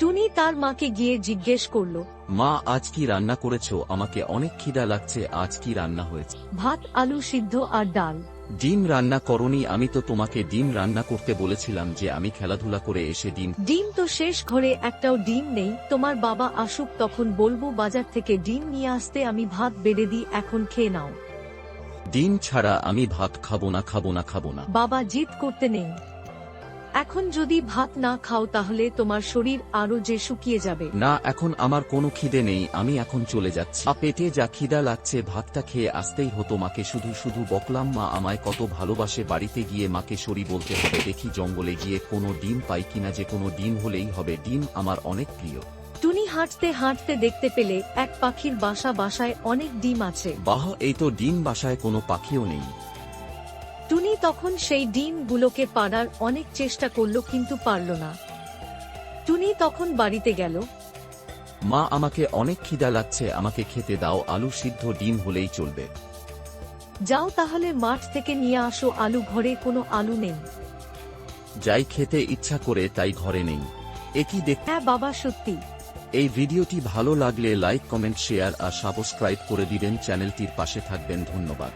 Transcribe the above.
টুনি তার মাকে গিয়ে জিজ্ঞেস করল, মা, আজ কি রান্না করেছো? আমাকে অনেক খিদা লাগছে, আজ কি রান্না হয়েছে? ভাত, আলু সিদ্ধ আর ডাল। ডিম রান্না করনি? আমি তো তোমাকে ডিম রান্না করতে বলেছিলাম যে আমি খেলাধুলা করে এসে ডিম। ডিম তো শেষ, ঘরে একটাও ডিম নেই। তোমার বাবা আসুক, তখন বলবো বাজার থেকে ডিম নিয়ে আসতে। আমি ভাত বেড়ে দিই, এখন খেয়ে নাও। ডিম ছাড়া আমি ভাত খাবো না, খাবো না, খাবো না। বাবা জিদ করতে নেই। এখন যদি ভাত না খাও তাহলে তোমার শরীর আরো যে শুকিয়ে যাবে। না, এখন আমার কোনো খিদে নেই, আমি এখন চলে যাচ্ছি। পেটে যা খিদা লাগছে ভাতটা খেয়ে আসতেই হতো। মাকে শুধু শুধু বকলাম, মা আমায় কত ভালোবাসে। বাড়িতে গিয়ে মাকে সরি বলতে হবে। দেখি জঙ্গলে গিয়ে কোনো ডিম পাই কিনা, যে কোনো ডিম হলেই হবে। ডিম আমার অনেক প্রিয়। টুনি হাঁটতে হাঁটতে দেখতে পেলে এক পাখির বাসা, বাসায় অনেক ডিম আছে। বাহ, এই তো ডিম, বাসায় কোনো পাখিও নেই। টুনি তখন সেই ডিমগুলোকে পাড়ার অনেক চেষ্টা করল, কিন্তু পারল না। টুনি তখন বাড়িতে গেল। মা, আমাকে অনেক খিদা লাগছে, আমাকে খেতে দাও। আলু সিদ্ধ ডিম হলেই চলবে। যাও তাহলে মাঠ থেকে নিয়ে আসো আলু। ঘরে কোনো আলু নেই। যাই, খেতে ইচ্ছা করে তাই ঘরে নেই। একই দেখ। হ্যাঁ বাবা, সত্যি। এই ভিডিওটি ভালো লাগলে লাইক, কমেন্ট, শেয়ার আর সাবস্ক্রাইব করে দিবেন। চ্যানেলটির পাশে থাকবেন। ধন্যবাদ।